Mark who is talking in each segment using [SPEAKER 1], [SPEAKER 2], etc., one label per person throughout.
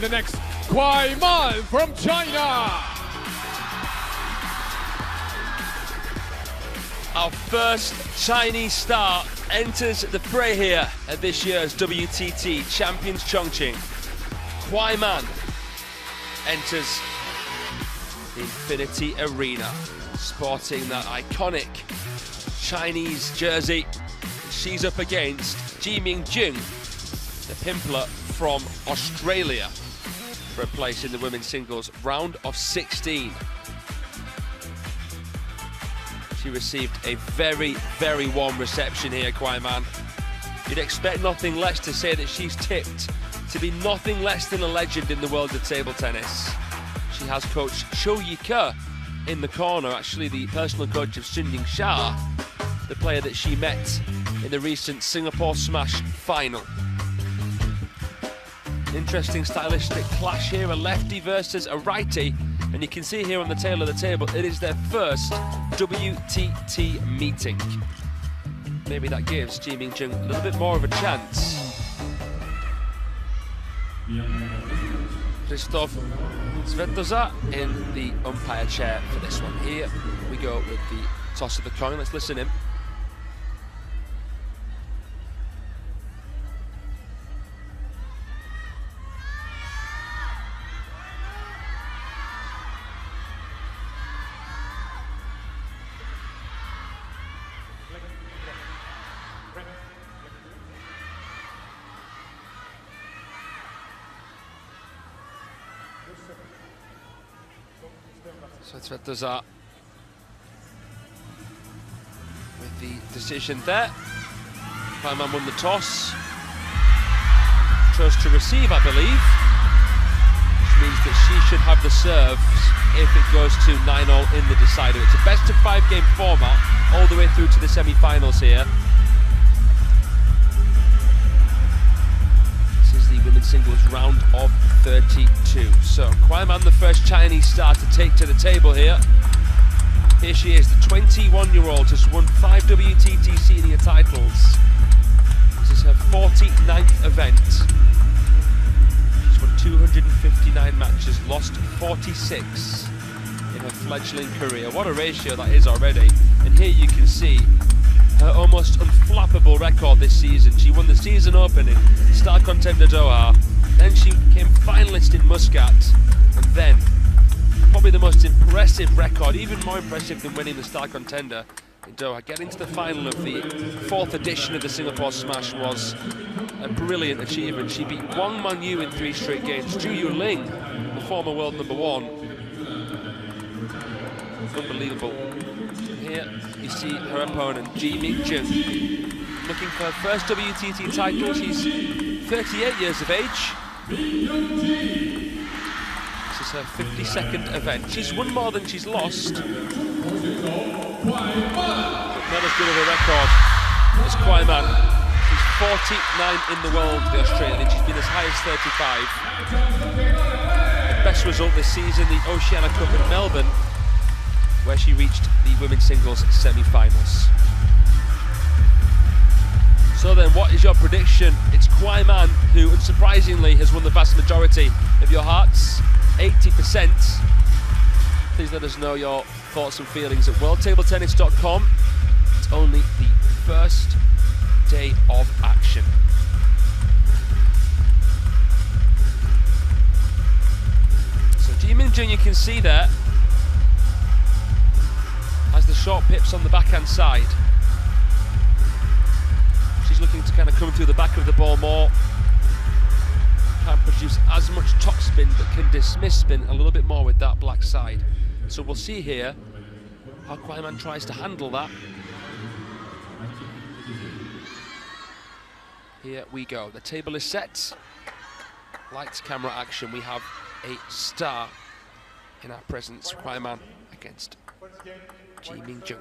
[SPEAKER 1] And the next, KUAIMAN from China.
[SPEAKER 2] Our first Chinese star enters the fray here at this year's WTT Champions Chongqing. KUAIMAN enters the Infinity Arena, sporting that iconic Chinese jersey. She's up against JEE-WTT, the pimpler from Australia, for a place in the women's singles round of 16. She received a very, very warm reception here, KUAIMAN. You'd expect nothing less to say that she's tipped to be nothing less than a legend in the world of table tennis. She has coach Cho Yi-ke in the corner, actually the personal coach of Sun Ying-sha, the player that she met in the recent Singapore Smash final. Interesting stylistic clash here, a lefty versus a righty, and you can see here on the tail of the table, it is their first WTT meeting. Maybe that gives JEE-WTT a little bit more of a chance. Christoph Svetoza in the umpire chair for this one. Here we go with the toss of the coin. Let's listen in. So Svetoza with the decision there. KUAIMAN won the toss. Chose to receive, I believe, which means that she should have the serves if it goes to 9-all in the decider. It's a best-of-5 game format all the way through to the semi-finals here. This is the women's singles round of 32. So KUAIMAN, the first Chinese star to take to the table here. Here she is, the 21-year-old, has won 5 WTT senior titles. This is her 49th event. She's won 259 matches, lost 46 in her fledgling career. What a ratio that is already. And here you can see her almost unflappable record this season. She won the season opening, Star Contender Doha, then she became finalist in Muscat, and then probably the most impressive record, even more impressive than winning the Star Contender in Doha. Getting to the final of the 4th edition of the Singapore Smash was a brilliant achievement. She beat Wang Manyu in 3 straight games. Zhu Yuling, the former world #1. Unbelievable. Here you see her opponent, JEE-WTT, looking for her first WTT title. She's 38 years of age. This is her 52nd event. She's won more than she's lost, but not as good of a record as KUAIMAN. She's 49 in the world, the Australian. She's been as high as 35. The best result this season, the Oceania Cup in Melbourne, where she reached the women's singles semi-finals. So then, what is your prediction? It's KUAIMAN who, unsurprisingly, has won the vast majority of your hearts, 80%. Please let us know your thoughts and feelings at worldtabletennis.com. It's only the first day of action. So JEE-WTT, you can see there, has the short pips on the backhand side. She's looking to kind of come through the back of the ball more. Can't produce as much topspin, but can dismiss spin a little bit more with that black side. So we'll see here how KUAIMAN tries to handle that. Here we go. The table is set. Lights, camera, action. We have a star in our presence. KUAIMAN against JEE-WTT.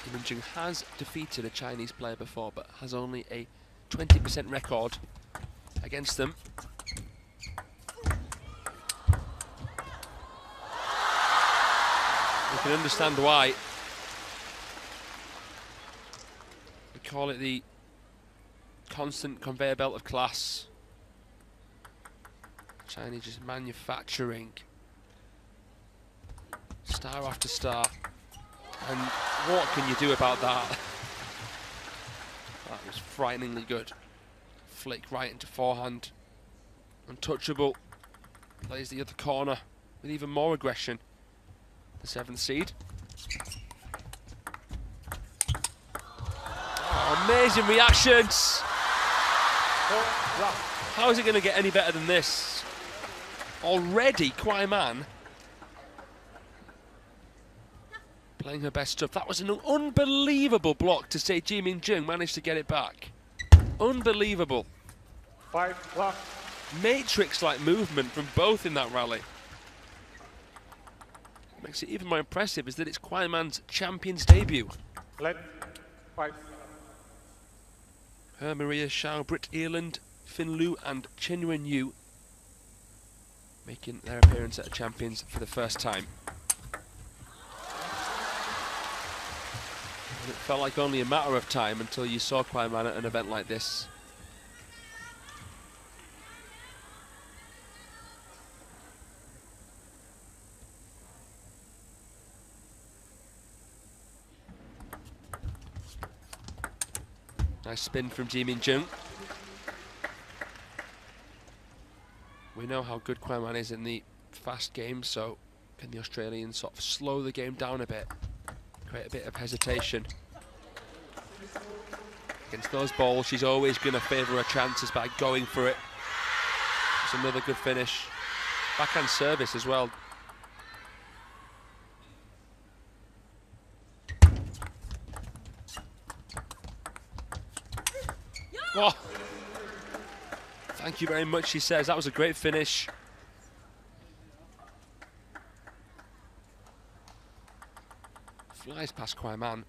[SPEAKER 2] JEE-WTT has defeated a Chinese player before, but has only a 20% record against them. You can understand why. call it the constant conveyor belt of class. Chinese just manufacturing star after star. And what can you do about that? That was frighteningly good. Flick right into forehand. Untouchable. Plays the other corner with even more aggression. The 7th seed. Oh, amazing reactions! How is it going to get any better than this? Already, KUAIMAN playing her best stuff. That was an unbelievable block to say JEE-WTT managed to get it back. Unbelievable.
[SPEAKER 1] 5 left.
[SPEAKER 2] Matrix-like movement from both in that rally. What makes it even more impressive is that it's KUAIMAN's Champions debut.
[SPEAKER 1] Let 5.
[SPEAKER 2] Her, Maria, Xiao, Britt Earland, Fin Lu and Chen Yuan-Yu making their appearance at Champions for the first time. And it felt like only a matter of time until you saw KUAIMAN at an event like this. Nice spin from JEE-WTT. We know how good KUAIMAN is in the fast game, so can the Australians sort of slow the game down a bit, create a bit of hesitation. Against those balls, she's always going to favour her chances by going for it. It's another good finish. Backhand service as well. Oh. Thank you very much, she says. That was a great finish. Flies past KUAIMAN.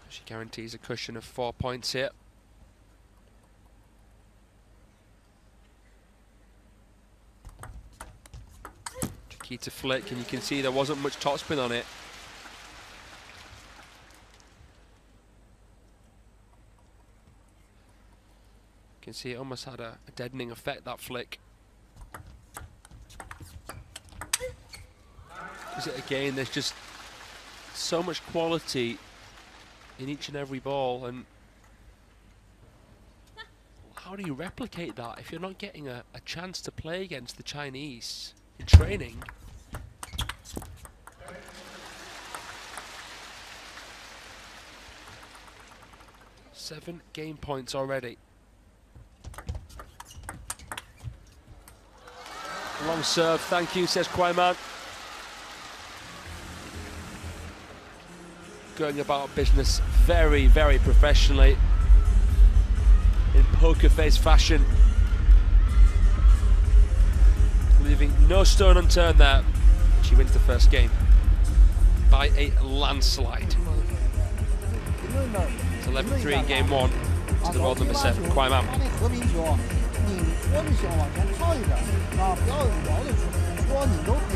[SPEAKER 2] She guarantees a cushion of 4 points here. Tricky to flick, and you can see there wasn't much topspin on it. You can see it almost had a deadening effect, that flick. Is it again? There's just so much quality in each and every ball, and how do you replicate that if you're not getting a chance to play against the Chinese in training? Seven game points already. Long serve, thank you, says KUAIMAN. Going about business very, very professionally, in poker face fashion, leaving no stone unturned there. She wins the first game by a landslide. It's 11-3 in game one to the world number 7, KUAIMAN.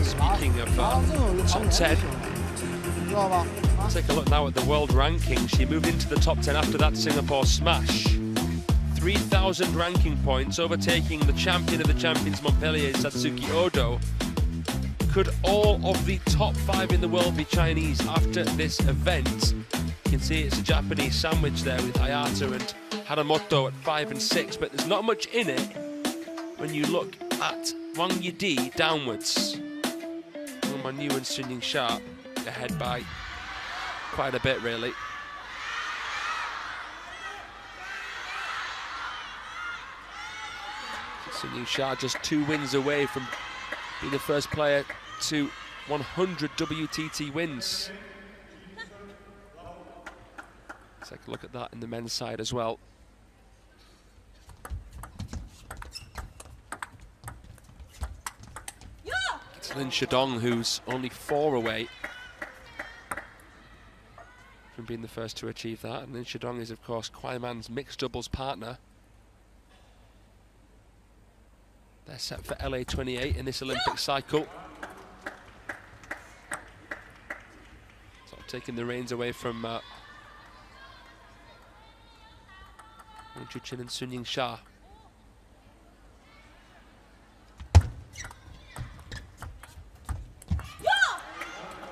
[SPEAKER 2] Speaking of top 10, let's take a look now at the world ranking. She moved into the top 10 after that Singapore smash. 3,000 ranking points, overtaking the champion of the champions, Montpellier, Satsuki Odo. Could all of the top 5 in the world be Chinese after this event? You can see it's a Japanese sandwich there with Hayata and Haramoto at 5 and 6, but there's not much in it when you look at Wang Yidi downwards. Manyu and Sun Yingsha ahead by quite a bit, really. Sun Yingsha just 2 wins away from being the first player to 100 WTT wins. Let's take a look at that in the men's side as well. It's Lin Shidong, who's only 4 away from being the first to achieve that. And Lin Shidong is, of course, KUAIMAN's mixed doubles partner. They're set for LA 28 in this Olympic cycle. Sort of taking the reins away from Wang Chuqin and Sun Ying Sha.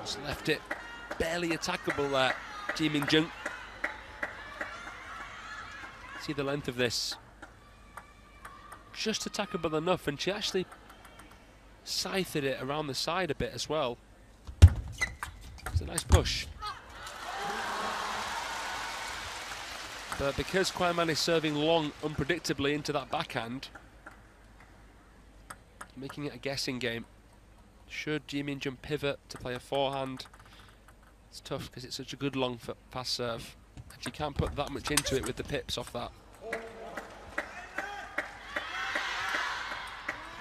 [SPEAKER 2] Just left it barely attackable there, JEE-MINHYUNG. See the length of this. Just attackable enough, and she actually scythed it around the side a bit as well. It's a nice push. But because KUAIMAN is serving long, unpredictably into that backhand, making it a guessing game. Should JEE-MINHYUNG pivot to play a forehand? It's tough because it's such a good long fast serve. And she can't put that much into it with the pips off that.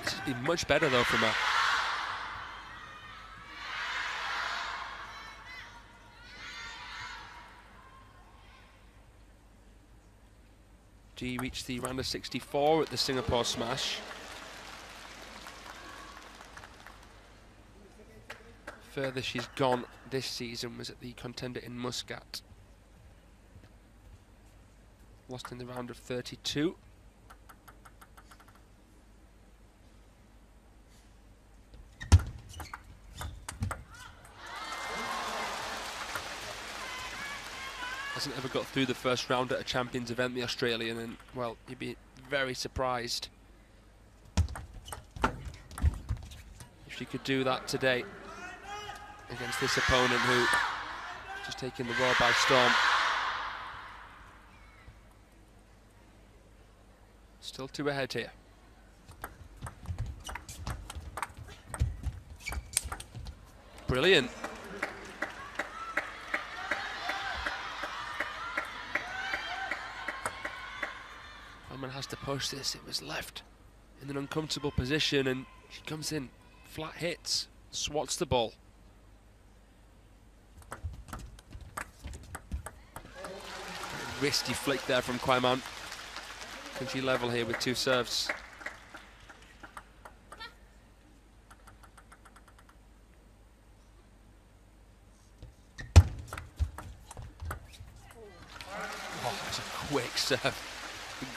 [SPEAKER 2] This has been much better though from her. G reached the round of 64 at the Singapore Smash. Further she's gone this season was at the Contender in Muscat. Lost in the round of 32. Hasn't ever got through the first round at a Champions event, the Australian, and well, you'd be very surprised if she could do that today against this opponent who just taking the world by storm. Still two ahead here. Brilliant. KUAIMAN has to push this. It was left in an uncomfortable position and she comes in, flat hits, swats the ball. Wristy flick there from KUAIMAN. Can she level here with two serves? Oh, that's a quick serve.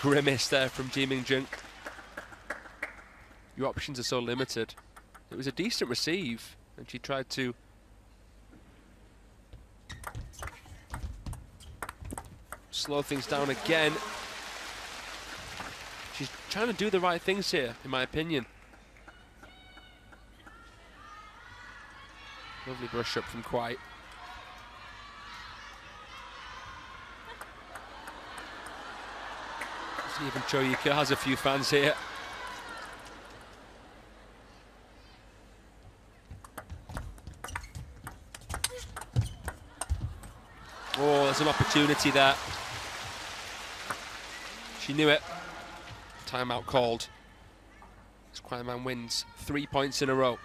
[SPEAKER 2] Grimace there from JEE-MINHYUNG. Your options are so limited. It was a decent receive, and she tried to slow things down again. She's trying to do the right things here, in my opinion. Lovely brush up from Kwai. Even Cho Yuka has a few fans here. Oh, there's an opportunity there. She knew it. Timeout called. As KUAIMAN wins 3 points in a row.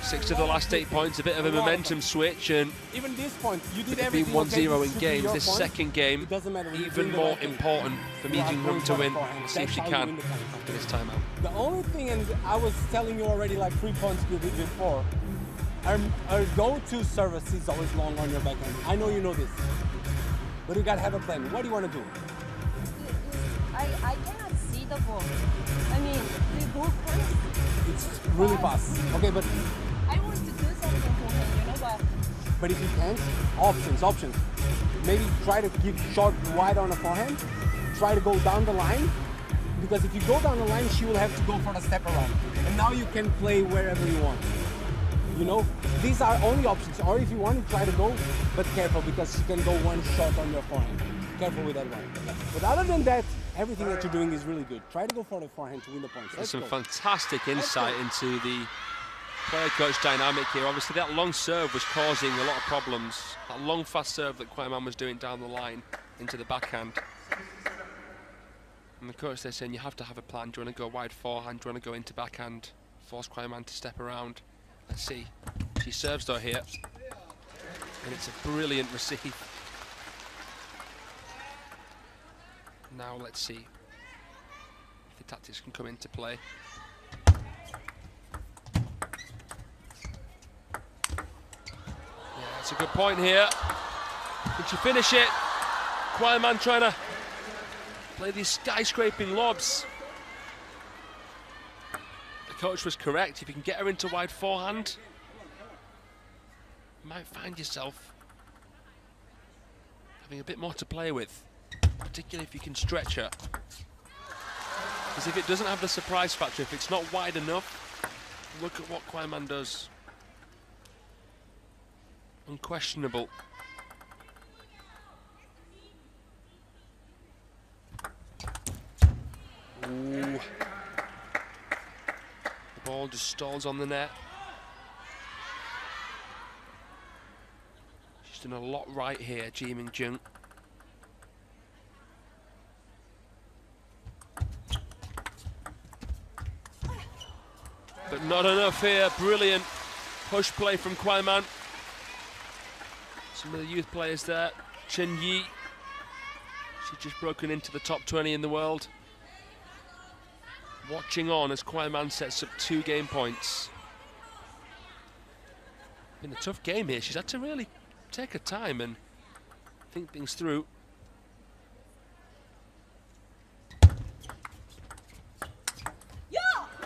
[SPEAKER 2] 6 of the last 8 points, a bit of a momentum switch, and
[SPEAKER 3] even this point, you did
[SPEAKER 2] everything. 1-0 in games. This
[SPEAKER 3] point.
[SPEAKER 2] second game, even more important for JEE-MINHYUNG to win. We'll see if she can after this timeout.
[SPEAKER 3] The only thing, and I was telling you already like 3 points before, our go-to service is always long on your backhand. I know you know this, but you gotta have a plan. What do you want to do?
[SPEAKER 4] I cannot see the ball. I mean, we go first.
[SPEAKER 3] It's really fast. Okay, but
[SPEAKER 4] I want to do something for him,
[SPEAKER 3] but if you can't, options. Maybe try to give short wide on the forehand. Try to go down the line, because if you go down the line, she will have to go for the step around. And now you can play wherever you want. You know, these are only options. Or if you want to try to go, but careful, because she can go one shot on your forehand. Careful with that one. But other than that, everything that you're doing is really good. Try to go for the forehand to win the points.
[SPEAKER 2] There's some fantastic insight into the player-coach dynamic here. Obviously, that long serve was causing a lot of problems. That long, fast serve that KUAIMAN was doing down the line into the backhand. And the coach, they're saying you have to have a plan. Do you want to go wide forehand? Do you want to go into backhand? Force KUAIMAN to step around. Let's see. She serves though here. And it's a brilliant receive. Now let's see if the tactics can come into play. Yeah, that's a good point here. Can she finish it? KUAIMAN trying to play these skyscraping lobs. The coach was correct. If you can get her into wide forehand, you might find yourself having a bit more to play with, particularly if you can stretch her. Because if it doesn't have the surprise factor, if it's not wide enough, look at what KUAIMAN does. Unquestionable. Ooh. The ball just stalls on the net. She's done a lot right here, JEE-WTT. But not enough here. Brilliant push play from KUAIMAN. Some of the youth players there. Chen Yi. She's just broken into the top 20 in the world. Watching on as KUAIMAN sets up 2 game points. Been a tough game here. She's had to really take her time and think things through.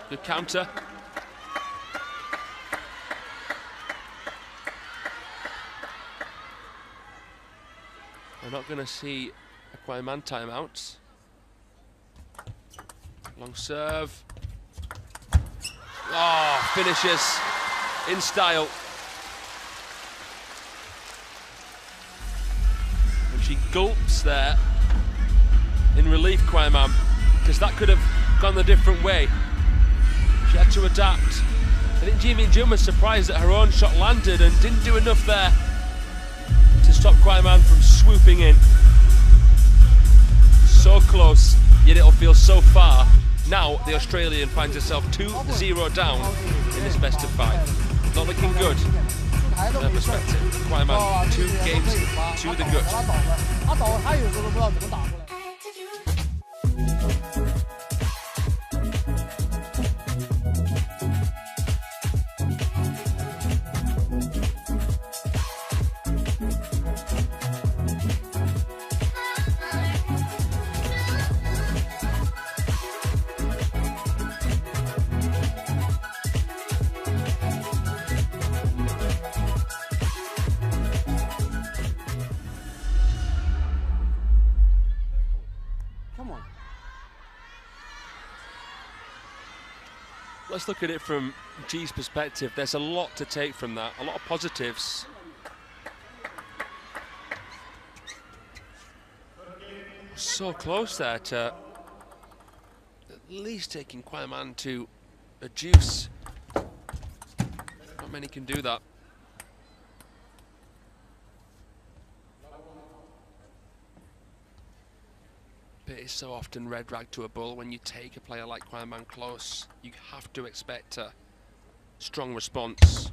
[SPEAKER 2] Good counter. We're not going to see a KUAIMAN timeout. Long serve. Oh, finishes in style. And she gulps there in relief, KUAIMAN, because that could have gone a different way. She had to adapt. I think JEE-WTT was surprised that her own shot landed and didn't do enough there to stop KUAIMAN from swooping in. So close, yet it'll feel so far. Now the Australian finds herself 2-0 down in this best of 5. Not looking good from her perspective. KUAIMAN 2 games to the gut. Let's look at it from G's perspective. There's a lot to take from that, a lot of positives. So close there to at least taking KUAIMAN to a deuce. Not many can do that. But it's so often red rag to a bull when you take a player like KUAIMAN close. You have to expect a strong response.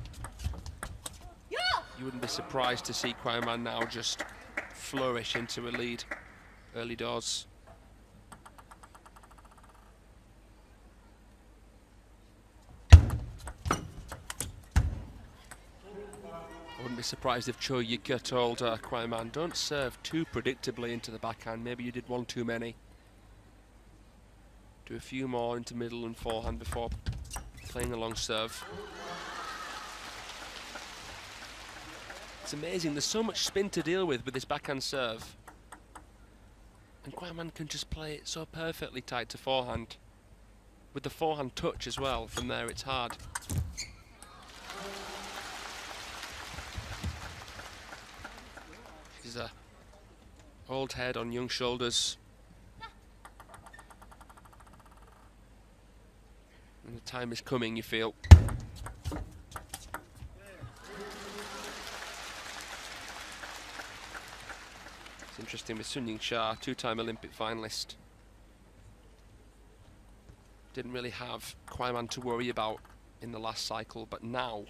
[SPEAKER 2] You wouldn't be surprised to see KUAIMAN now just flourish into a lead early doors. I wouldn't be surprised if Cho-Yika told KUAIMAN, don't serve too predictably into the backhand. Maybe you did one too many. Do a few more into middle and forehand before playing a long serve. It's amazing. There's so much spin to deal with this backhand serve. And KUAIMAN can just play it so perfectly tight to forehand. With the forehand touch as well. From there, it's hard. She's a old head on young shoulders. And the time is coming, you feel. It's interesting with Sun Ying-sha, 2-time Olympic finalist. Didn't really have KUAIMAN to worry about in the last cycle, but now,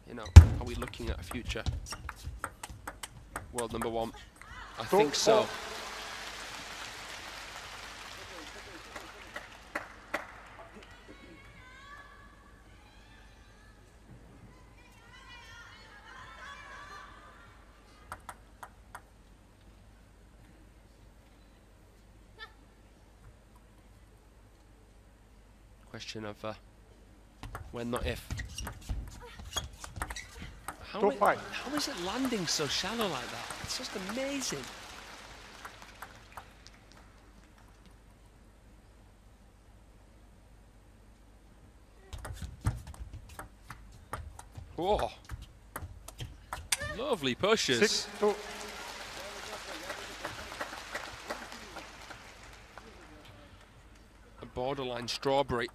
[SPEAKER 2] you know, are we looking at a future? world number 1? I
[SPEAKER 1] Two,
[SPEAKER 2] think so.
[SPEAKER 1] 4.
[SPEAKER 2] Question of when, not if. How
[SPEAKER 1] 2-5.
[SPEAKER 2] how is it landing so shallow like that? It's just amazing. Whoa. Lovely pushes.
[SPEAKER 1] 6-2.
[SPEAKER 2] A borderline strawberry.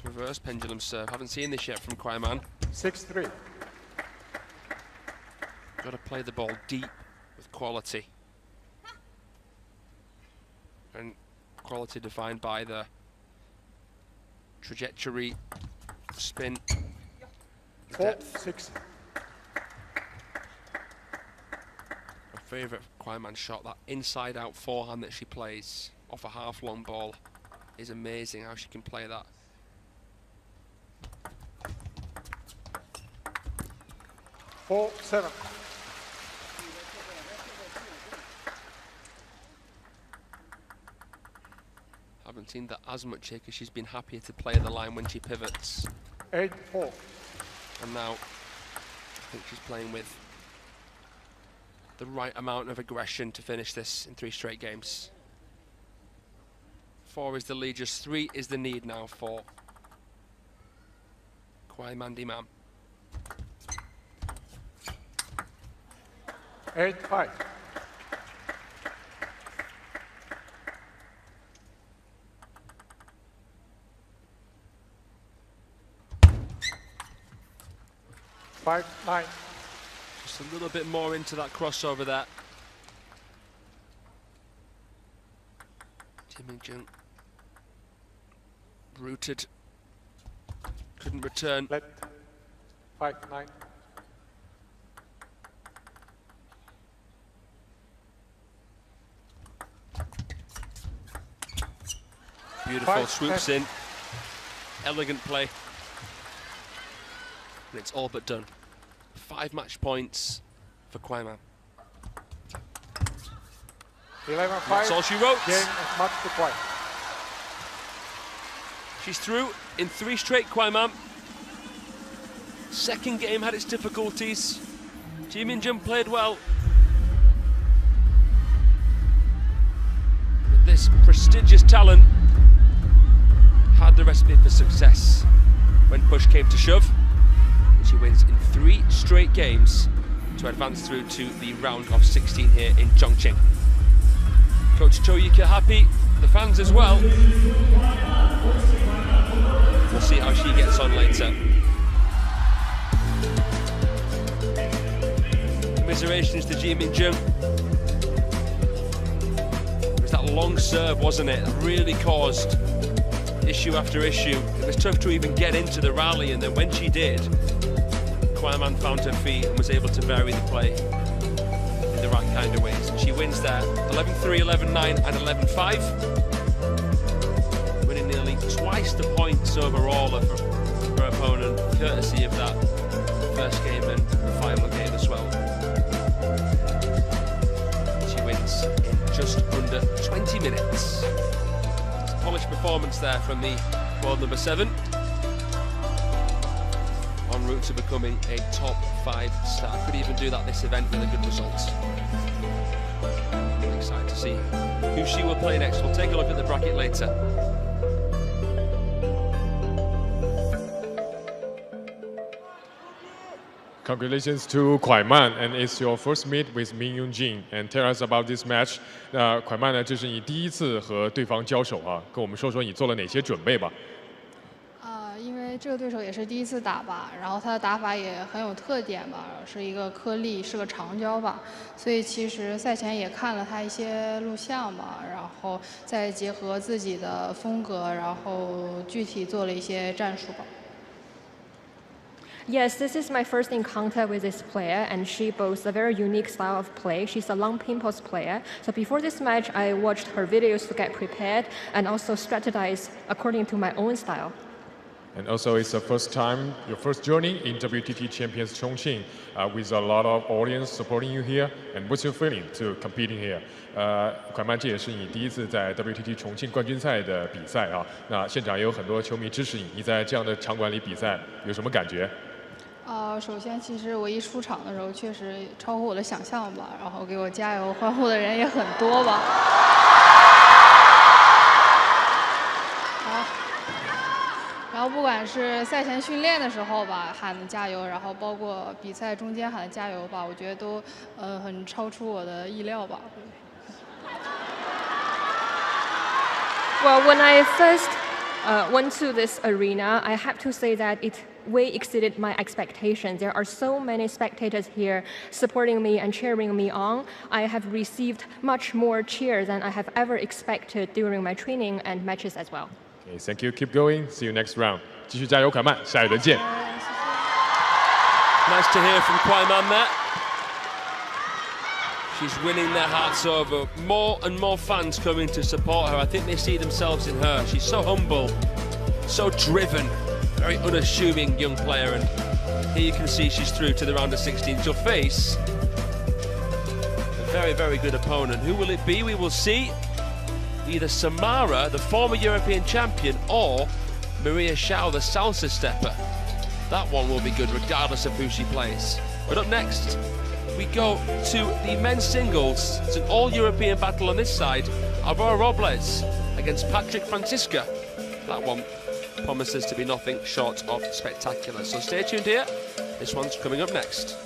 [SPEAKER 2] Reverse pendulum serve. Haven't seen this yet from KUAIMAN.
[SPEAKER 1] 6-3.
[SPEAKER 2] Got to play the ball deep with quality. And quality defined by the trajectory, spin,
[SPEAKER 1] 4-6.
[SPEAKER 2] My favourite KUAIMAN shot, that inside-out forehand that she plays off a half-long ball, is amazing how she can play that.
[SPEAKER 1] 4-7.
[SPEAKER 2] Haven't seen that as much here because she's been happier to play the line when she pivots.
[SPEAKER 1] 8-4.
[SPEAKER 2] And now I think she's playing with the right amount of aggression to finish this in 3 straight games. 4 is the lead, just 3 is the need now for KUAIMAN-MINHYUNG.
[SPEAKER 1] 8-5. Five, 9.
[SPEAKER 2] Just a little bit more into that crossover there. JEE-WTT rooted, couldn't return.
[SPEAKER 1] Let 5, 9.
[SPEAKER 2] Beautiful,
[SPEAKER 1] 5,
[SPEAKER 2] swoops
[SPEAKER 1] 10.
[SPEAKER 2] in, elegant play, and it's all but done. 5 match points for KUAIMAN.
[SPEAKER 1] 11-5.
[SPEAKER 2] That's all she wrote.
[SPEAKER 1] Game is much to quiet.
[SPEAKER 2] She's through in 3 straight KUAIMAN. Second game had its difficulties. JEE-WTT played well. But this prestigious talent had the recipe for success when push came to shove. And she wins in 3 straight games to advance through to the round of 16 here in Chongqing. Coach Cho Yuki happy, the fans as well. We'll see how she gets on later. Commiserations to JEE-WTT. It was that long serve, wasn't it? That really caused issue after issue. It was tough to even get into the rally, and then when she did, KUAIMAN found her feet and was able to vary the play in the right kind of ways. And she wins there 11-3, 11-9 and 11-5. Winning nearly twice the points overall of her opponent, courtesy of that first game and the final game as well. She wins in just under 20 minutes. It's a polished performance there from the world number 7. En route to becoming a top 5 star. Could even do that this event with a good result. I'm excited to see who she will play next. We'll take a look at the bracket later.
[SPEAKER 5] Congratulations to KUAIMAN, and it's your first meet with Minhyung Jin. And tell us about this match. KUAIMAN 呢，这是你第一次和对方交手啊，跟我们说说你做了哪些准备吧。
[SPEAKER 6] 因为这个对手也是第一次打吧，然后他的打法也很有特点吧，是一个颗粒，是个长焦吧，所以其实赛前也看了他一些录像吧，然后再结合自己的风格，然后具体做了一些战术吧。
[SPEAKER 7] Yes, this is my first encounter with this player, and she boasts a very unique style of play. She's a long pin-post player. So before this match, I watched her videos to get prepared and also strategize according to my own style.
[SPEAKER 5] And also, it's the first time, your first journey in WTT Champions Chongqing, with a lot of audience supporting you here. And what's your feeling to competing here? 蒯曼，这也是你第一次在 WTT 重庆冠军赛的比赛啊。那现场也有很多球迷支持你，你在这样的场馆里比赛有什么感觉？
[SPEAKER 6] 首先，其实我一出场的时候确实超乎我的想象吧，然后给我加油欢呼的人也很多吧。然后不管是赛前训练的时候吧喊的加油，然后包括比赛中间喊的加油吧，我觉得都很超出我的意料吧。
[SPEAKER 7] Well, when I first went to this arena, I have to say that it way exceeded my expectations. There are so many spectators here supporting me and cheering me on. I have received much more cheers than I have ever expected during my training and matches as well.
[SPEAKER 5] Okay, thank you. Keep going. See you next round. 继续加油，蒯曼，下一轮见。
[SPEAKER 2] Nice to hear from KUAIMAN there. She's winning their hearts over. More and more fans coming to support her. I think they see themselves in her. She's so humble, so driven, very unassuming young player. And here you can see she's through to the round of 16. She'll face a very, very good opponent. Who will it be? We will see. Either Samara, the former European champion, or Maria Shao, the salsa stepper. That one will be good regardless of who she plays. But up next, we go to the men's singles. It's an all-European battle on this side. Aurora Robles against Patrick Francisca. That one promises to be nothing short of spectacular. So stay tuned here. This one's coming up next.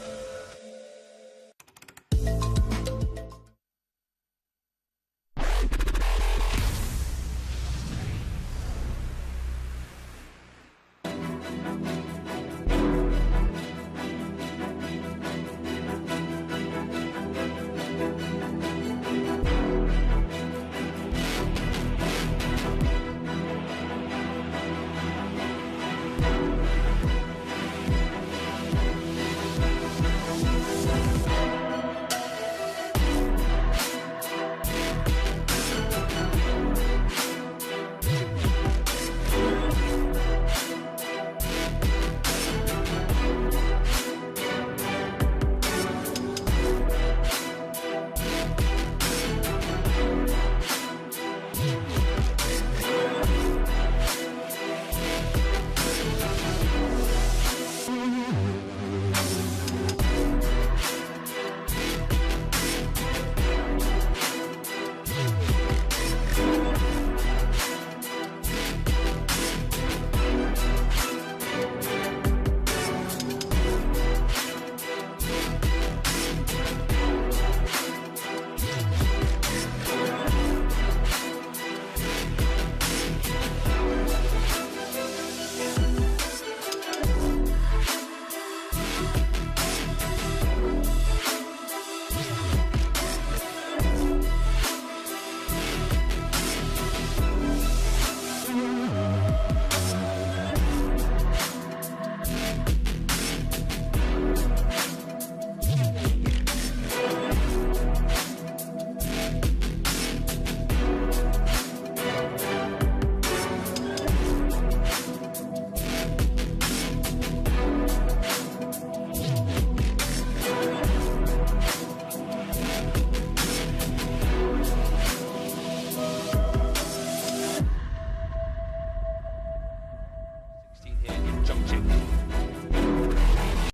[SPEAKER 2] Here in Chongqing.